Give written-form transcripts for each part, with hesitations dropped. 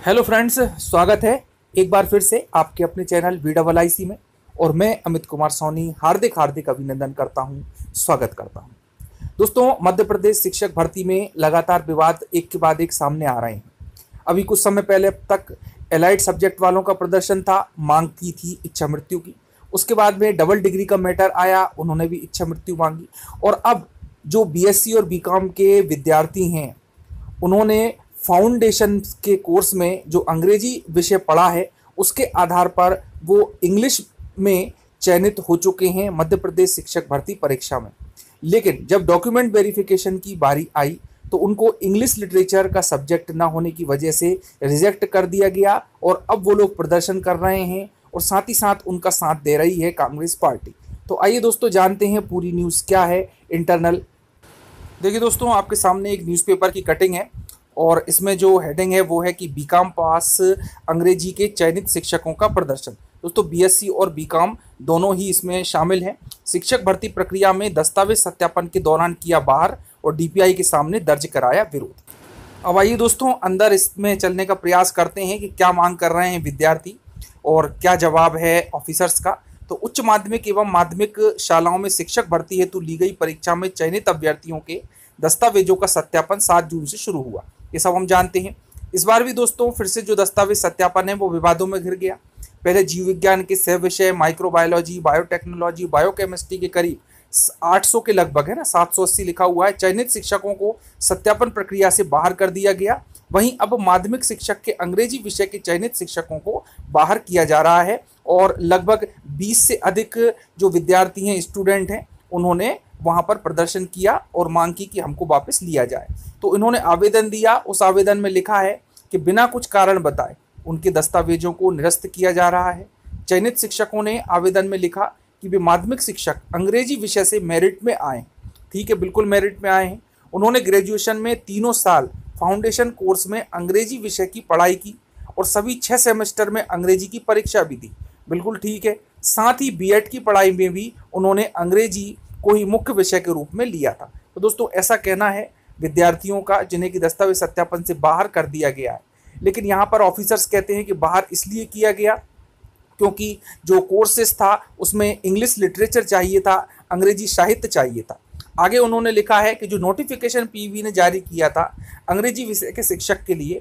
Hello friends, स्वागत है एक बार फिर से आपके अपने चैनल VIIC में। और मैं अमित कुमार सोनी हार्दिक हार्दिक अभिनंदन करता हूं, स्वागत करता हूं। दोस्तों, मध्य प्रदेश शिक्षक भर्ती में लगातार विवाद एक के बाद एक सामने आ रहे हैं। अभी कुछ समय पहले तक एलाइड सब्जेक्ट वालों का प्रदर्शन था, मांग की थी इच्छा मृत्यु की। उसके बाद में डबल डिग्री का मैटर आया, उन्होंने भी इच्छा मृत्यु मांगी। और अब जो BSc और BCom के विद्यार्थी हैं, उन्होंने फाउंडेशन के कोर्स में जो अंग्रेजी विषय पढ़ा है उसके आधार पर वो इंग्लिश में चयनित हो चुके हैं मध्य प्रदेश शिक्षक भर्ती परीक्षा में। लेकिन जब डॉक्यूमेंट वेरिफिकेशन की बारी आई तो उनको इंग्लिश लिटरेचर का सब्जेक्ट ना होने की वजह से रिजेक्ट कर दिया गया और अब वो लोग प्रदर्शन कर रहे हैं और साथ ही साथ उनका साथ दे रही है कांग्रेस पार्टी। तो आइए दोस्तों, जानते हैं पूरी न्यूज़ क्या है इंटरनल। देखिए दोस्तों, आपके सामने एक न्यूज़पेपर की कटिंग है और इसमें जो हेडिंग है वो है कि BCom पास अंग्रेजी के चयनित शिक्षकों का प्रदर्शन। दोस्तों, BSc और BCom दोनों ही इसमें शामिल हैं। शिक्षक भर्ती प्रक्रिया में दस्तावेज सत्यापन के दौरान किया बाहर और DPI के सामने दर्ज कराया विरोध। अब आइए दोस्तों, अंदर इसमें चलने का प्रयास करते हैं कि क्या मांग कर रहे हैं विद्यार्थी और क्या जवाब है ऑफिसर्स का। तो उच्च माध्यमिक एवं माध्यमिक शालाओं में शिक्षक भर्ती हेतु ली गई परीक्षा में चयनित अभ्यर्थियों के दस्तावेजों का सत्यापन 7 जून से शुरू हुआ। ये सब हम जानते हैं। इस बार भी दोस्तों फिर से जो दस्तावेज सत्यापन है वो विवादों में घिर गया। पहले जीव विज्ञान के 6 विषय, माइक्रोबायोलॉजी, बायोटेक्नोलॉजी, बायोकेमिस्ट्री के करीब 800 के लगभग है ना, 780 लिखा हुआ है, चयनित शिक्षकों को सत्यापन प्रक्रिया से बाहर कर दिया गया। वहीं अब माध्यमिक शिक्षक के अंग्रेजी विषय के चयनित शिक्षकों को बाहर किया जा रहा है और लगभग 20 से अधिक जो विद्यार्थी हैं, स्टूडेंट हैं, उन्होंने वहां पर प्रदर्शन किया और मांग की कि हमको वापस लिया जाए। तो इन्होंने आवेदन दिया। उस आवेदन में लिखा है कि बिना कुछ कारण बताए उनके दस्तावेजों को निरस्त किया जा रहा है। चयनित शिक्षकों ने आवेदन में लिखा कि वे माध्यमिक शिक्षक अंग्रेजी विषय से मेरिट में आए। ठीक है, बिल्कुल मेरिट में आए हैं। उन्होंने ग्रेजुएशन में 3 साल फाउंडेशन कोर्स में अंग्रेजी विषय की पढ़ाई की और सभी 6 सेमेस्टर में अंग्रेजी की परीक्षा भी दी। बिल्कुल ठीक है। साथ ही B.Ed की पढ़ाई में भी उन्होंने अंग्रेजी को ही मुख्य विषय के रूप में लिया था। तो दोस्तों, ऐसा कहना है विद्यार्थियों का जिन्हें कि दस्तावेज सत्यापन से बाहर कर दिया गया है। लेकिन यहाँ पर ऑफिसर्स कहते हैं कि बाहर इसलिए किया गया क्योंकि जो कोर्सेस था उसमें इंग्लिश लिटरेचर चाहिए था, अंग्रेजी साहित्य चाहिए था। आगे उन्होंने लिखा है कि जो नोटिफिकेशन PV ने जारी किया था अंग्रेजी विषय के शिक्षक के लिए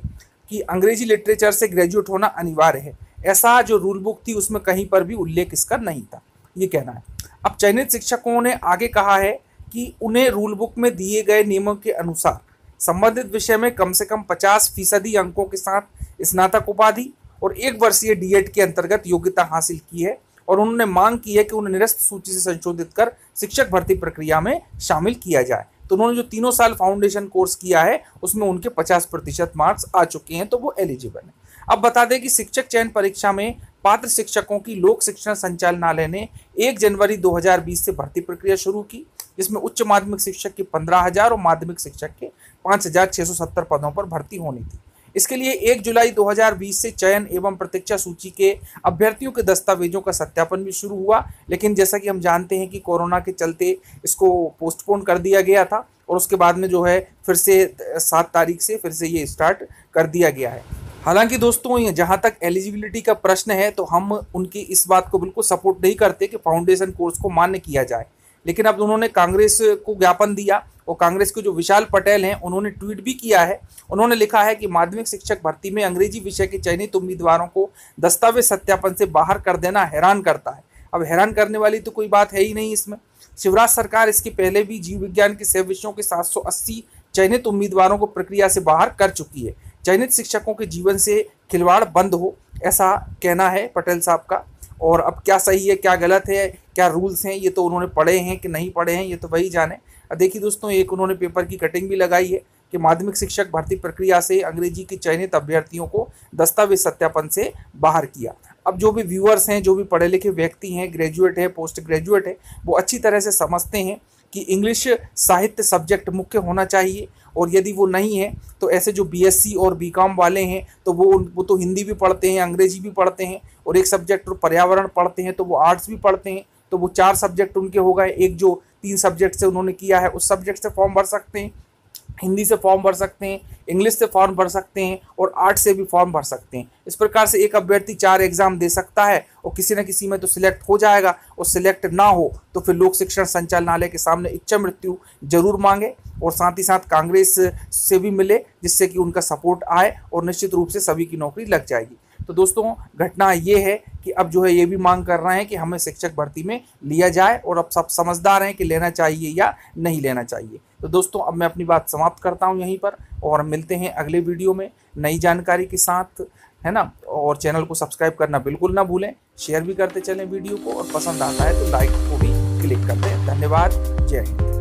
कि अंग्रेजी लिटरेचर से ग्रेजुएट होना अनिवार्य है, ऐसा जो रूल बुक थी उसमें कहीं पर भी उल्लेख इसका नहीं था, ये कहना है। अब चयनित शिक्षकों ने आगे कहा है कि उन्हें रूल बुक में दिए गए नियमों के अनुसार संबंधित विषय में कम से कम 50% अंकों के साथ स्नातक उपाधि और 1 वर्षीय D.Ed के अंतर्गत योग्यता हासिल की है और उन्होंने मांग की है कि उन्हें निरस्त सूची से संशोधित कर शिक्षक भर्ती प्रक्रिया में शामिल किया जाए। तो उन्होंने जो 3 साल फाउंडेशन कोर्स किया है उसमें उनके 50% मार्क्स आ चुके हैं, तो वो एलिजिबल है। अब बता दें कि शिक्षक चयन परीक्षा में पात्र शिक्षकों की लोक शिक्षण संचालनालय ने 1 जनवरी 2020 से भर्ती प्रक्रिया शुरू की, जिसमें उच्च माध्यमिक शिक्षक के 15,000 और माध्यमिक शिक्षक के 5,670 पदों पर भर्ती होनी थी। इसके लिए 1 जुलाई 2020 से चयन एवं प्रतीक्षा सूची के अभ्यर्थियों के दस्तावेजों का सत्यापन भी शुरू हुआ। लेकिन जैसा कि हम जानते हैं कि कोरोना के चलते इसको पोस्टपोन कर दिया गया था और उसके बाद में जो है फिर से 7 तारीख से फिर से ये स्टार्ट कर दिया गया है। हालांकि दोस्तों, जहां तक एलिजिबिलिटी का प्रश्न है तो हम उनकी इस बात को बिल्कुल सपोर्ट नहीं करते कि फाउंडेशन कोर्स को मान्य किया जाए। लेकिन अब उन्होंने कांग्रेस को ज्ञापन दिया और कांग्रेस के जो विशाल पटेल हैं उन्होंने ट्वीट भी किया है। उन्होंने लिखा है कि माध्यमिक शिक्षक भर्ती में अंग्रेजी विषय के चयनित उम्मीदवारों को दस्तावेज सत्यापन से बाहर कर देना हैरान करता है। अब हैरान करने वाली तो कोई बात है ही नहीं इसमें। शिवराज सरकार इसके पहले भी जीव विज्ञान के 6 विषयों के 780 चयनित उम्मीदवारों को प्रक्रिया से बाहर कर चुकी है। चयनित शिक्षकों के जीवन से खिलवाड़ बंद हो, ऐसा कहना है पटेल साहब का। और अब क्या सही है, क्या गलत है, क्या रूल्स हैं, ये तो उन्होंने पढ़े हैं कि नहीं पढ़े हैं, ये तो वही जाने। देखिए दोस्तों, एक उन्होंने पेपर की कटिंग भी लगाई है कि माध्यमिक शिक्षक भर्ती प्रक्रिया से अंग्रेजी के चयनित अभ्यर्थियों को दस्तावेज सत्यापन से बाहर किया। अब जो भी व्यूअर्स हैं, जो भी पढ़े लिखे व्यक्ति हैं, ग्रेजुएट है, पोस्ट ग्रेजुएट है, वो अच्छी तरह से समझते हैं कि इंग्लिश साहित्य सब्जेक्ट मुख्य होना चाहिए और यदि वो नहीं है तो ऐसे जो BSc और BCom वाले हैं तो वो तो हिंदी भी पढ़ते हैं, अंग्रेजी भी पढ़ते हैं और एक सब्जेक्ट पर्यावरण पढ़ते हैं, तो वो आर्ट्स भी पढ़ते हैं, तो वो 4 सब्जेक्ट उनके हो गए। एक जो 3 सब्जेक्ट से उन्होंने किया है उस सब्जेक्ट से फॉर्म भर सकते हैं। हिंदी से फॉर्म भर सकते हैं, इंग्लिश से फॉर्म भर सकते हैं और आर्ट से भी फॉर्म भर सकते हैं। इस प्रकार से एक अभ्यर्थी 4 एग्जाम दे सकता है और किसी न किसी में तो सिलेक्ट हो जाएगा, और सिलेक्ट ना हो तो फिर लोक शिक्षण संचालनालय के सामने इच्छा मृत्यु जरूर मांगे और साथ ही साथ कांग्रेस से भी मिले, जिससे कि उनका सपोर्ट आए और निश्चित रूप से सभी की नौकरी लग जाएगी। तो दोस्तों घटना ये है कि अब जो है ये भी मांग कर रहे हैं कि हमें शिक्षक भर्ती में लिया जाए, और अब सब समझदार हैं कि लेना चाहिए या नहीं लेना चाहिए। तो दोस्तों अब मैं अपनी बात समाप्त करता हूं यहीं पर, और मिलते हैं अगले वीडियो में नई जानकारी के साथ, है ना। और चैनल को सब्सक्राइब करना बिल्कुल ना भूलें, शेयर भी करते चलें वीडियो को, और पसंद आता है तो लाइक को भी क्लिक कर दें। धन्यवाद, जय हिंद।